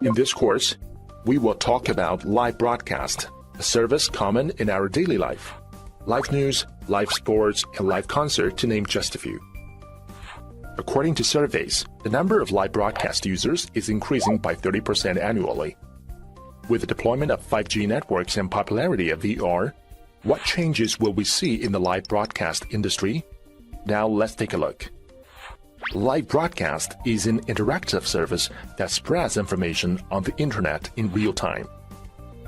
In this course, we will talk about live broadcast, a service common in our daily life. Live news, live sports, and live concert, to name just a few. According to surveys, the number of live broadcast users is increasing by 30% annually. With the deployment of 5G networks and popularity of VR, what changes will we see in the live broadcast industry? Now let's take a look. Live broadcast is an interactive service that spreads information on the internet in real time.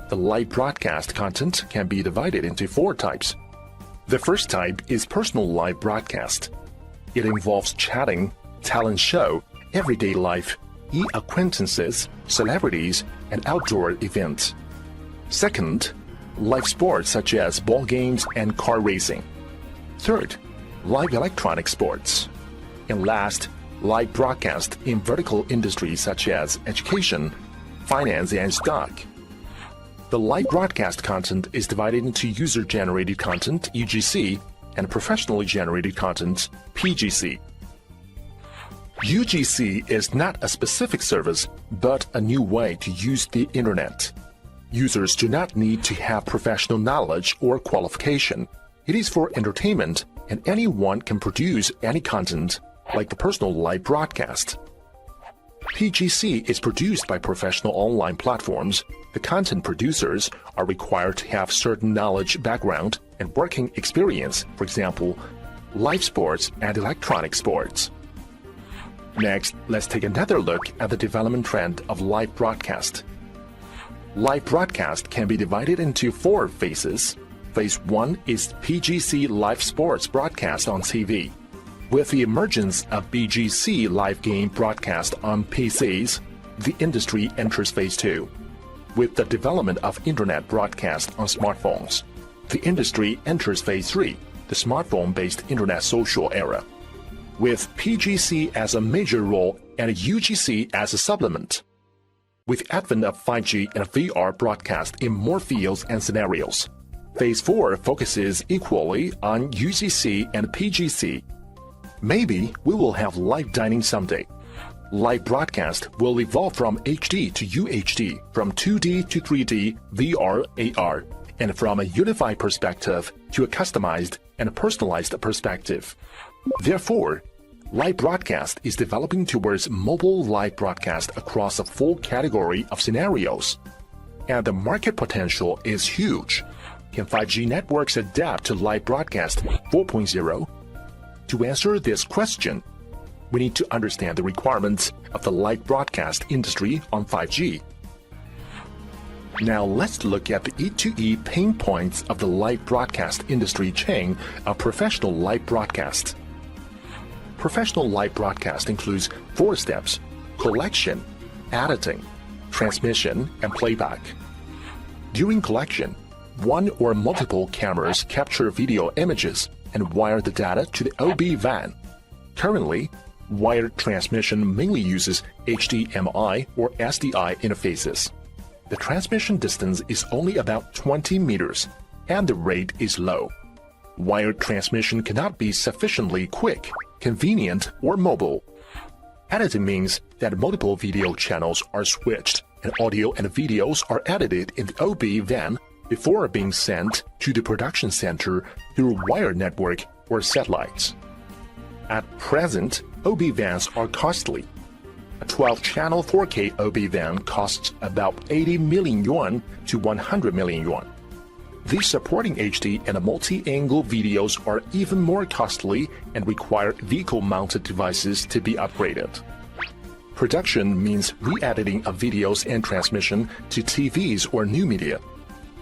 The live broadcast content can be divided into 4 types. The first type is personal live broadcast. It involves chatting, talent show, everyday life, e-acquaintances, celebrities, and outdoor events. Second, live sports such as ball games and car racing. Third, live electronic sports. And last, live broadcast in vertical industries such as education, finance, and stock. The live broadcast content is divided into user-generated content, UGC, and professionally generated content, PGC. UGC is not a specific service, but a new way to use the internet. Users do not need to have professional knowledge or qualification. It is for entertainment, and anyone can produce any content, like the personal live broadcast. PGC is produced by professional online platforms. The content producers are required to have certain knowledge, background, and working experience, for example, live sports and electronic sports. Next, let's take another look at the development trend of live broadcast. Live broadcast can be divided into 4 phases. Phase 1 is PGC live sports broadcast on TV. With the emergence of BGC live game broadcast on PCs, the industry enters Phase 2. With the development of internet broadcast on smartphones, the industry enters Phase 3, the smartphone-based internet social era, with PGC as a major role and UGC as a supplement. With advent of 5G and VR broadcast in more fields and scenarios, Phase 4 focuses equally on UGC and PGC. Maybe we will have live dining someday. Live broadcast will evolve from HD to UHD, from 2D to 3D, VR, AR, and from a unified perspective to a customized and personalized perspective. Therefore, live broadcast is developing towards mobile live broadcast across a full category of scenarios. And the market potential is huge. Can 5G networks adapt to live broadcast 4.0? To answer this question, we need to understand the requirements of the live broadcast industry on 5G. Now let's look at the E2E pain points of the live broadcast industry chain of professional live broadcast. Professional live broadcast includes 4 steps: collection, editing, transmission, and playback. During collection, one or multiple cameras capture video images and wire the data to the OB van. Currently, wired transmission mainly uses HDMI or SDI interfaces. The transmission distance is only about 20 meters, and the rate is low. Wired transmission cannot be sufficiently quick, convenient, or mobile. Editing means that multiple video channels are switched, and audio and videos are edited in the OB van before being sent to the production center through wire network or satellites. At present, OB vans are costly. A 12-channel 4K OB van costs about 80 million yuan to 100 million yuan. These supporting HD and multi-angle videos are even more costly and require vehicle-mounted devices to be upgraded. Production means re-editing of videos and transmission to TVs or new media.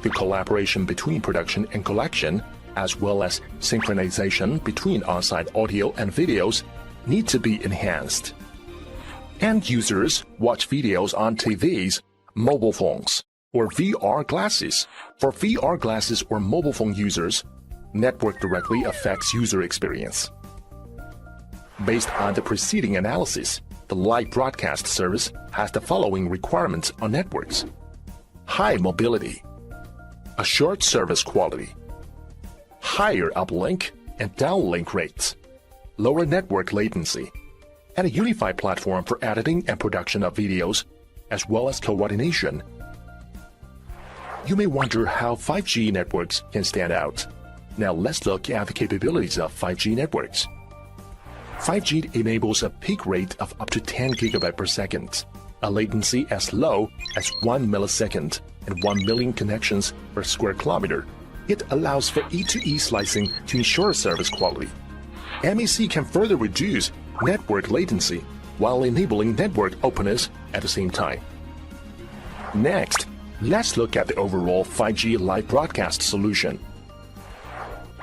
The collaboration between production and collection, as well as synchronization between on-site audio and videos, need to be enhanced. End users watch videos on TVs, mobile phones, or VR glasses. For VR glasses or mobile phone users, network directly affects user experience. Based on the preceding analysis, the live broadcast service has the following requirements on networks: high mobility, a short service quality, higher uplink and downlink rates, lower network latency, and a unified platform for editing and production of videos, as well as coordination. You may wonder how 5G networks can stand out. Now let's look at the capabilities of 5G networks. 5G enables a peak rate of up to 10 gigabit per second, a latency as low as 1 millisecond, and 1 million connections per square kilometer. It allows for E2E slicing to ensure service quality. MEC can further reduce network latency while enabling network openness at the same time. Next, let's look at the overall 5G live broadcast solution.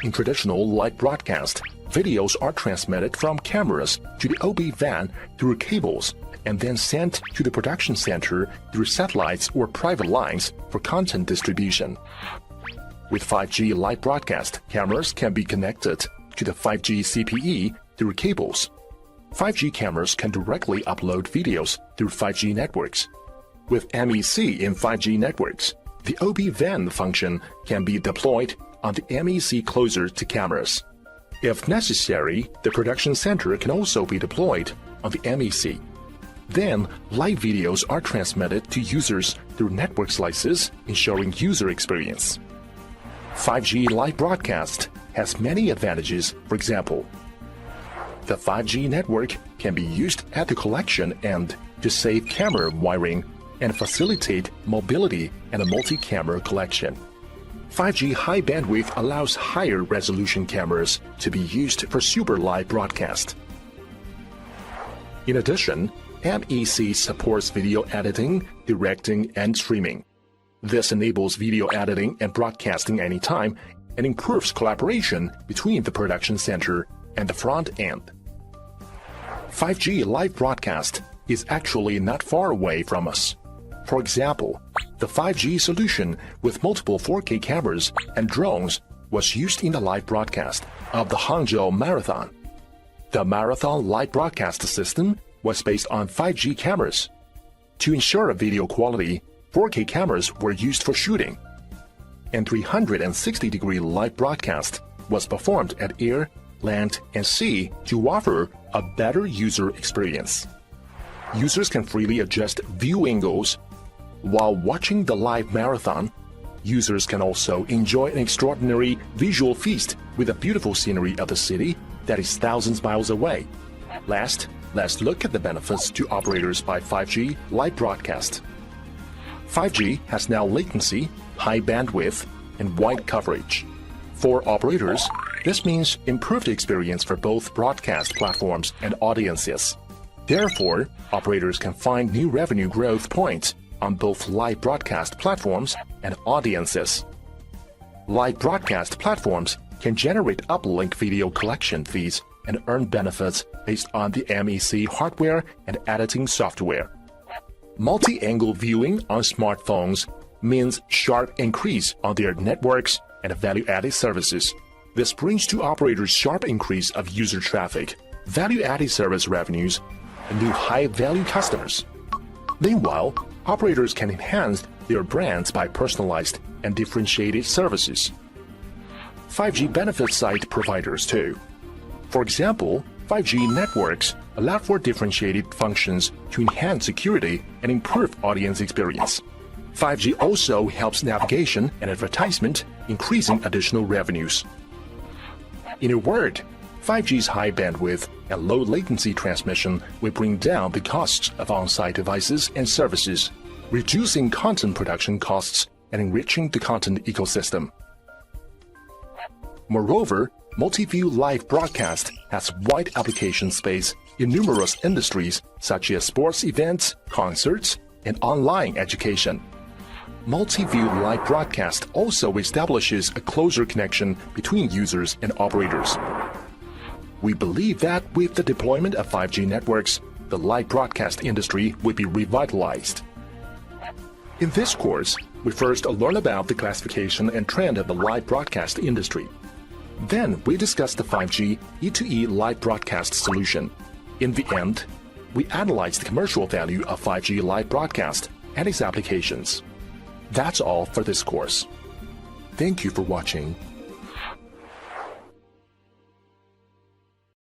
In traditional live broadcast, videos are transmitted from cameras to the OB van through cables and then sent to the production center through satellites or private lines for content distribution. With 5G live broadcast, cameras can be connected to the 5G CPE through cables. 5G cameras can directly upload videos through 5G networks. With MEC in 5G networks, the OB van function can be deployed on the MEC closer to cameras. If necessary, the production center can also be deployed on the MEC. Then, live videos are transmitted to users through network slices, ensuring user experience. 5G live broadcast has many advantages. For example, the 5G network can be used at the collection end to save camera wiring and facilitate mobility and a multi-camera collection. 5G high bandwidth allows higher resolution cameras to be used for super live broadcast. In addition, MEC supports video editing, directing, and streaming. This enables video editing and broadcasting anytime and improves collaboration between the production center and the front end. 5G live broadcast is actually not far away from us. For example, the 5G solution with multiple 4K cameras and drones was used in the live broadcast of the Hangzhou Marathon. The marathon live broadcast system was based on 5G cameras. To ensure video quality, 4K cameras were used for shooting, and 360-degree live broadcast was performed at air, land, and sea to offer a better user experience. Users can freely adjust view angles. While watching the live marathon, users can also enjoy an extraordinary visual feast with a beautiful scenery of the city that is thousands of miles away. Last, let's look at the benefits to operators by 5G live broadcast. 5G has now latency, high bandwidth, and wide coverage. For operators, this means improved experience for both broadcast platforms and audiences. Therefore, operators can find new revenue growth points on both live broadcast platforms and audiences. Live broadcast platforms can generate uplink video collection fees and earn benefits based on the MEC hardware and editing software. Multi-angle viewing on smartphones means sharp increase on their networks and value-added services. This brings to operators sharp increase of user traffic, value-added service revenues, and new high-value customers. Meanwhile, operators can enhance their brands by personalized and differentiated services. 5G benefits site providers too. For example, 5G networks allow for differentiated functions to enhance security and improve audience experience. 5G also helps navigation and advertisement, increasing additional revenues. In a word, 5G's high bandwidth and low latency transmission will bring down the costs of on-site devices and services, reducing content production costs and enriching the content ecosystem. Moreover, multi-view live broadcast has wide application space in numerous industries such as sports events, concerts, and online education. Multi-view live broadcast also establishes a closer connection between users and operators. We believe that with the deployment of 5G networks, the live broadcast industry will be revitalized. In this course, we first learn about the classification and trend of the live broadcast industry. Then we discuss the 5G E2E live broadcast solution. In the end, we analyze the commercial value of 5G live broadcast and its applications. That's all for this course. Thank you for watching.